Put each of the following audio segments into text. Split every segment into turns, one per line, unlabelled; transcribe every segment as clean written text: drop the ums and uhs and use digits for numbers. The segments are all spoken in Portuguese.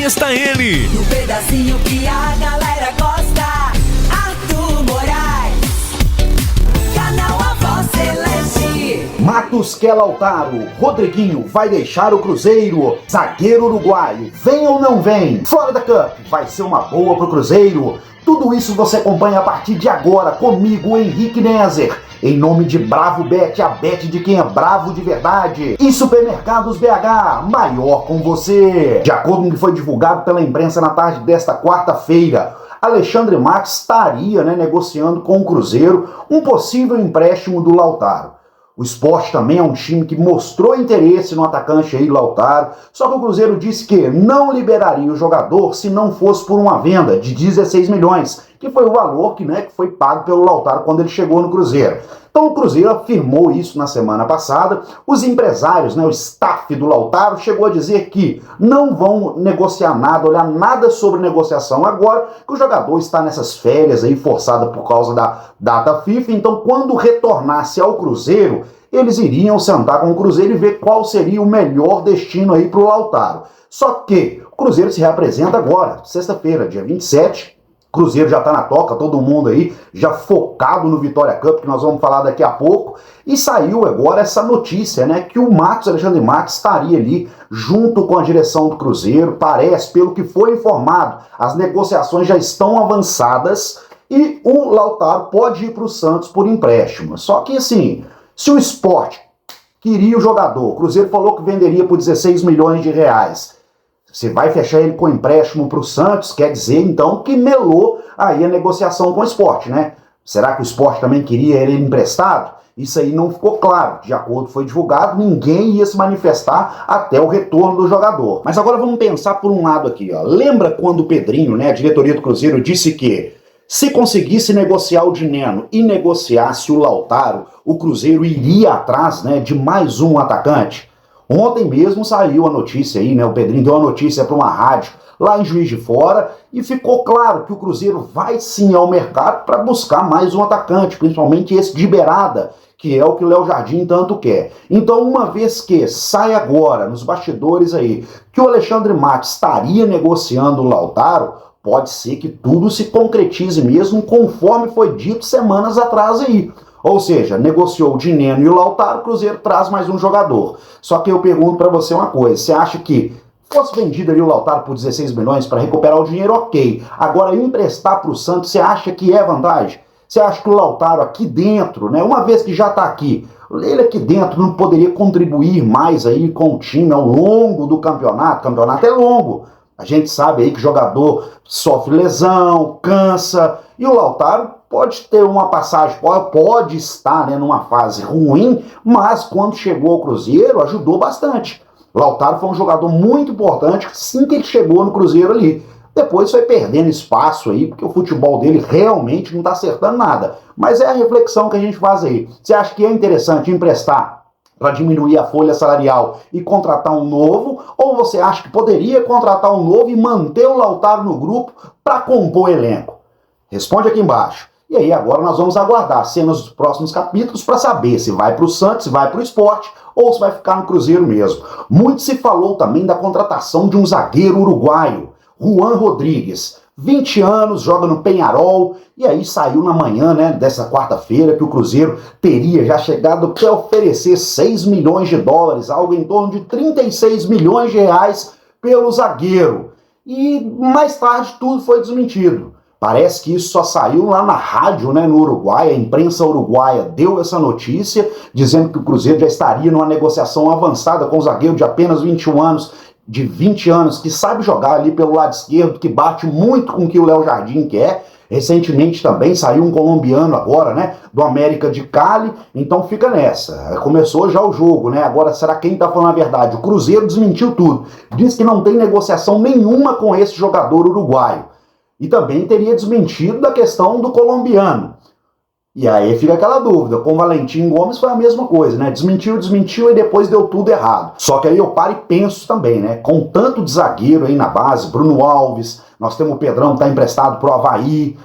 aqui está ele.
No pedacinho que a galera gosta, Arthur Moraes, canal A Voz Celeste.
Matos quer Lautaro, Rodriguinho vai deixar o Cruzeiro, zagueiro uruguaio, vem ou não vem? Florida Cup vai ser uma boa pro Cruzeiro? Tudo isso você acompanha a partir de agora comigo, Henrique Nezer, em nome de Bravo Bet, a bet de quem é bravo de verdade. E Supermercados BH, maior com você. De acordo com o que foi divulgado pela imprensa na tarde desta quarta-feira, Alexandre Matos estaria negociando com o Cruzeiro um possível empréstimo do Lautaro. O Sport também é um time que mostrou interesse no atacante aí, Lautaro, só que o Cruzeiro disse que não liberaria o jogador se não fosse por uma venda de 16 milhões, que foi o valor que foi pago pelo Lautaro quando ele chegou no Cruzeiro. Então o Cruzeiro afirmou isso na semana passada. Os empresários, o staff do Lautaro, chegou a dizer que não vão negociar nada, olhar nada sobre negociação agora, que o jogador está nessas férias aí forçada por causa da data FIFA. Então quando retornasse ao Cruzeiro, eles iriam sentar com o Cruzeiro e ver qual seria o melhor destino aí para o Lautaro. Só que o Cruzeiro se reapresenta agora, sexta-feira, dia 27, Cruzeiro já tá na toca, todo mundo aí já focado no Vitória Cup, que nós vamos falar daqui a pouco, e saiu agora essa notícia, que o Alexandre Matos estaria ali junto com a direção do Cruzeiro. Parece, pelo que foi informado, as negociações já estão avançadas e o Lautaro pode ir para o Santos por empréstimo. Só que assim, se o Sport queria o jogador, o Cruzeiro falou que venderia por 16 milhões de reais, você vai fechar ele com empréstimo para o Santos, quer dizer, então, que melou aí a negociação com o Sport, Será que o Sport também queria ele emprestado? Isso aí não ficou claro. De acordo com o que foi divulgado, ninguém ia se manifestar até o retorno do jogador. Mas agora vamos pensar por um lado aqui, Lembra quando o Pedrinho, a diretoria do Cruzeiro, disse que se conseguisse negociar o Dineno e negociasse o Lautaro, o Cruzeiro iria atrás, de mais um atacante? Ontem mesmo saiu a notícia aí, o Pedrinho deu a notícia para uma rádio lá em Juiz de Fora e ficou claro que o Cruzeiro vai sim ao mercado para buscar mais um atacante, principalmente esse de beirada, que é o que o Léo Jardim tanto quer. Então, uma vez que sai agora, nos bastidores aí, que o Alexandre Matos estaria negociando o Lautaro, pode ser que tudo se concretize mesmo conforme foi dito semanas atrás aí. Ou seja, negociou o Dineno e o Lautaro, o Cruzeiro traz mais um jogador. Só que eu pergunto para você uma coisa, você acha que fosse vendido ali o Lautaro por 16 milhões para recuperar o dinheiro, ok. Agora, emprestar para o Santos, você acha que é vantagem? Você acha que o Lautaro aqui dentro, uma vez que já está aqui, ele aqui dentro não poderia contribuir mais aí com o time ao longo do campeonato? O campeonato é longo. A gente sabe aí que o jogador sofre lesão, cansa, e o Lautaro pode ter uma passagem, pode estar numa fase ruim, mas quando chegou ao Cruzeiro ajudou bastante. Lautaro foi um jogador muito importante assim que ele chegou no Cruzeiro ali. Depois foi perdendo espaço aí, porque o futebol dele realmente não está acertando nada. Mas é a reflexão que a gente faz aí. Você acha que é interessante emprestar para diminuir a folha salarial e contratar um novo? Ou você acha que poderia contratar um novo e manter o Lautaro no grupo para compor o elenco? Responde aqui embaixo. E aí agora nós vamos aguardar cenas dos próximos capítulos para saber se vai para o Santos, se vai para o Sport ou se vai ficar no Cruzeiro mesmo. Muito se falou também da contratação de um zagueiro uruguaio, Juan Rodrigues. 20 anos, joga no Peñarol, e aí saiu na manhã dessa quarta-feira que o Cruzeiro teria já chegado a oferecer 6 milhões de dólares, algo em torno de 36 milhões de reais pelo zagueiro. E mais tarde tudo foi desmentido. Parece que isso só saiu lá na rádio, no Uruguai, a imprensa uruguaia deu essa notícia, dizendo que o Cruzeiro já estaria numa negociação avançada com um zagueiro de apenas 21 anos, de 20 anos, que sabe jogar ali pelo lado esquerdo, que bate muito com o que o Léo Jardim quer. Recentemente também saiu um colombiano agora, do América de Cali, então fica nessa. Começou já o jogo, Agora, será quem tá falando a verdade? O Cruzeiro desmentiu tudo. Diz que não tem negociação nenhuma com esse jogador uruguaio. E também teria desmentido da questão do colombiano. E aí fica aquela dúvida, com o Valentim Gomes foi a mesma coisa, desmentiu e depois deu tudo errado. Só que aí eu paro e penso também, com tanto de zagueiro aí na base, Bruno Alves, nós temos o Pedrão que está emprestado pro Avaí,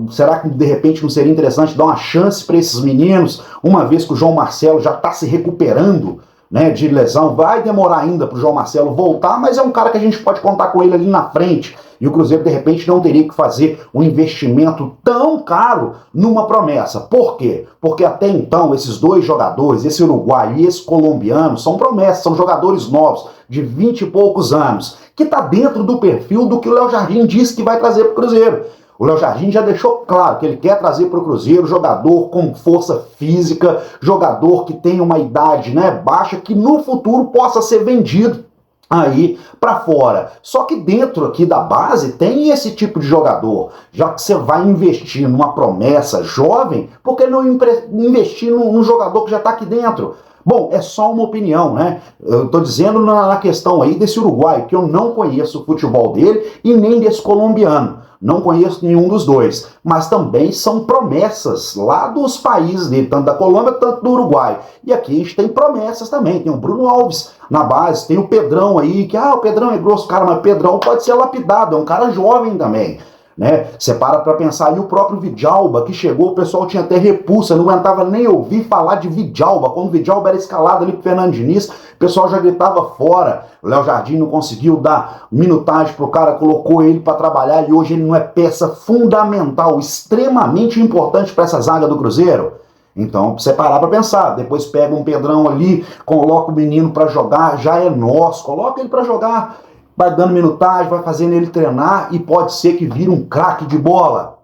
será que de repente não seria interessante dar uma chance para esses meninos, uma vez que o João Marcelo já está se recuperando, né, de lesão. Vai demorar ainda para o João Marcelo voltar, mas é um cara que a gente pode contar com ele ali na frente. E o Cruzeiro, de repente, não teria que fazer um investimento tão caro numa promessa. Por quê? Porque até então, esses dois jogadores, esse uruguaio e esse colombiano, são promessas, são jogadores novos, de 20 e poucos anos, que está dentro do perfil do que o Léo Jardim disse que vai trazer para o Cruzeiro. O Léo Jardim já deixou claro que ele quer trazer para o Cruzeiro jogador com força física, jogador que tem uma idade, né, baixa, que no futuro possa ser vendido aí para fora. Só que dentro aqui da base tem esse tipo de jogador. Já que você vai investir numa promessa jovem, por que não investir num jogador que já está aqui dentro? Bom, é só uma opinião, né? Eu tô dizendo na questão aí desse uruguaio, que eu não conheço o futebol dele e nem desse colombiano. Não conheço nenhum dos dois, mas também são promessas lá dos países dele, tanto da Colômbia, tanto do Uruguai. E aqui a gente tem promessas também, tem o Bruno Alves na base, tem o Pedrão aí, que o Pedrão é grosso, cara, mas o Pedrão pode ser lapidado, é um cara jovem também. Né? Você para pensar, e o próprio Vidalba que chegou, o pessoal tinha até repulsa, não aguentava nem ouvir falar de Vidalba. Quando o Vidalba era escalado ali pro Fernando Diniz, o pessoal já gritava fora. O Léo Jardim não conseguiu dar minutagem pro cara, colocou ele para trabalhar e hoje ele não é peça fundamental, extremamente importante para essa zaga do Cruzeiro. Então, você parar para pensar, depois pega um Pedrão ali, coloca o menino para jogar, já é nosso, coloca ele para jogar, vai dando minutagem, vai fazendo ele treinar e pode ser que vire um craque de bola.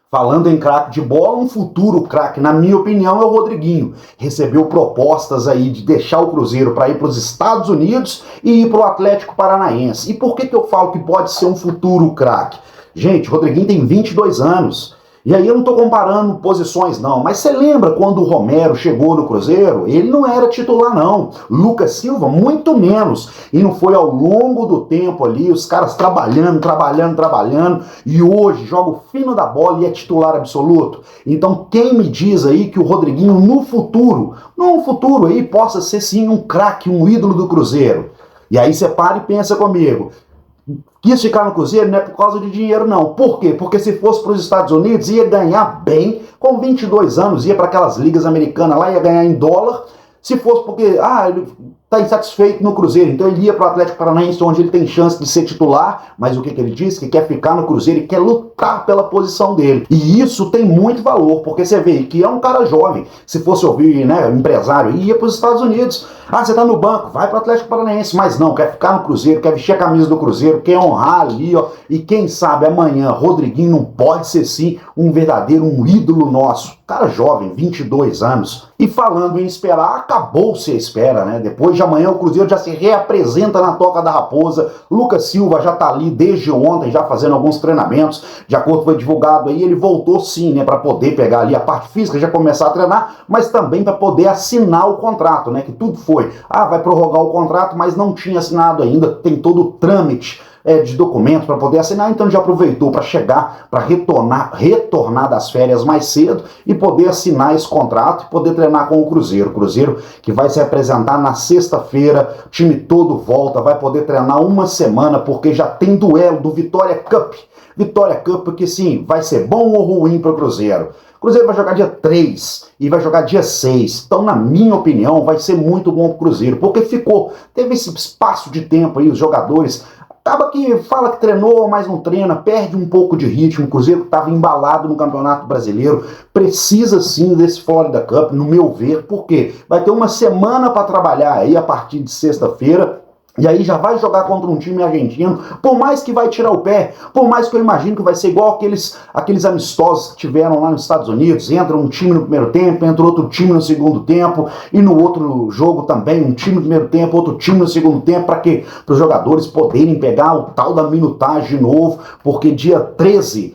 Falando em craque de bola, um futuro craque, na minha opinião, é o Rodriguinho. Recebeu propostas aí de deixar o Cruzeiro para ir para os Estados Unidos e ir para o Atlético Paranaense. E por que eu falo que pode ser um futuro craque? Gente, o Rodriguinho tem 22 anos. E aí eu não estou comparando posições não, mas você lembra quando o Romero chegou no Cruzeiro? Ele não era titular não, Lucas Silva muito menos, e não foi ao longo do tempo ali, os caras trabalhando, e hoje joga o fino da bola e é titular absoluto. Então quem me diz aí que o Rodriguinho no futuro aí possa ser sim um craque, um ídolo do Cruzeiro? E aí você para e pensa comigo, quis ficar no Cruzeiro não é por causa de dinheiro não. Por quê? Porque se fosse para os Estados Unidos ia ganhar bem, com 22 anos ia para aquelas ligas americanas lá, ia ganhar em dólar. Se fosse porque, ele está insatisfeito no Cruzeiro, então ele ia para o Atlético Paranaense, onde ele tem chance de ser titular, mas o que ele disse? Que quer ficar no Cruzeiro e quer lutar pela posição dele. E isso tem muito valor, porque você vê que é um cara jovem. Se fosse ouvir, né, empresário, ia para os Estados Unidos. Você está no banco, vai para o Atlético Paranaense, mas não, quer ficar no Cruzeiro, quer vestir a camisa do Cruzeiro, quer honrar ali, e quem sabe amanhã Rodriguinho não pode ser sim um ídolo nosso. Cara jovem, 22 anos. E falando em esperar, acabou-se a espera, né? Depois de amanhã o Cruzeiro já se reapresenta na Toca da Raposa. Lucas Silva já tá ali desde ontem, já fazendo alguns treinamentos. De acordo com o que foi divulgado aí, ele voltou sim, né? Para poder pegar ali a parte física, já começar a treinar, mas também para poder assinar o contrato, né? Que tudo foi. Vai prorrogar o contrato, mas não tinha assinado ainda. Tem todo o trâmite de documentos para poder assinar, então já aproveitou para chegar, para retornar das férias mais cedo e poder assinar esse contrato e poder treinar com o Cruzeiro. O Cruzeiro que vai se apresentar na sexta-feira, o time todo volta, vai poder treinar uma semana, porque já tem duelo do Vitória Cup. Vitória Cup que sim, vai ser bom ou ruim para o Cruzeiro. O Cruzeiro vai jogar dia 3 e vai jogar dia 6. Então, na minha opinião, vai ser muito bom para o Cruzeiro, porque teve esse espaço de tempo aí, os jogadores. Acaba que fala que treinou, mas não treina, perde um pouco de ritmo. O Cruzeiro estava embalado no Campeonato Brasileiro, precisa sim desse Florida Cup, no meu ver, porque vai ter uma semana para trabalhar aí a partir de sexta-feira. E aí já vai jogar contra um time argentino, por mais que vai tirar o pé, por mais que eu imagino que vai ser igual aqueles amistosos que tiveram lá nos Estados Unidos, entra um time no primeiro tempo, entra outro time no segundo tempo, e no outro jogo também, um time no primeiro tempo, outro time no segundo tempo, para os jogadores poderem pegar o tal da minutagem de novo, porque dia 13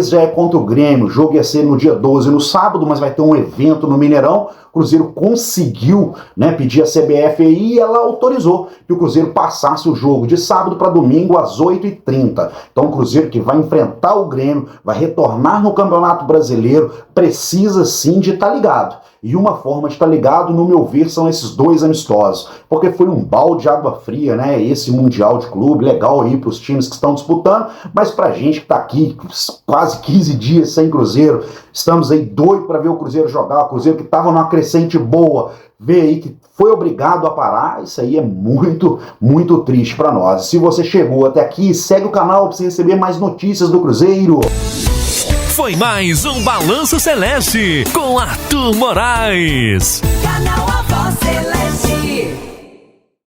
já é contra o Grêmio, o jogo ia ser no dia 12 no sábado, mas vai ter um evento no Mineirão. O Cruzeiro conseguiu, né, pedir a CBF aí e ela autorizou que o Cruzeiro passasse o jogo de sábado para domingo às 8h30. Então o Cruzeiro que vai enfrentar o Grêmio, vai retornar no Campeonato Brasileiro, precisa sim de estar ligado. E uma forma de estar ligado, no meu ver, são esses 2 amistosos, porque foi um balde de água fria, né? Esse Mundial de Clube, legal aí para os times que estão disputando, mas pra gente que tá aqui quase 15 dias sem Cruzeiro, estamos aí doidos para ver o Cruzeiro jogar, o Cruzeiro que estava numa crescente boa, ver aí que foi obrigado a parar, isso aí é muito, muito triste para nós. Se você chegou até aqui, segue o canal para você receber mais notícias do Cruzeiro.
Foi mais um Balanço Celeste com Arthur Moraes.
Canal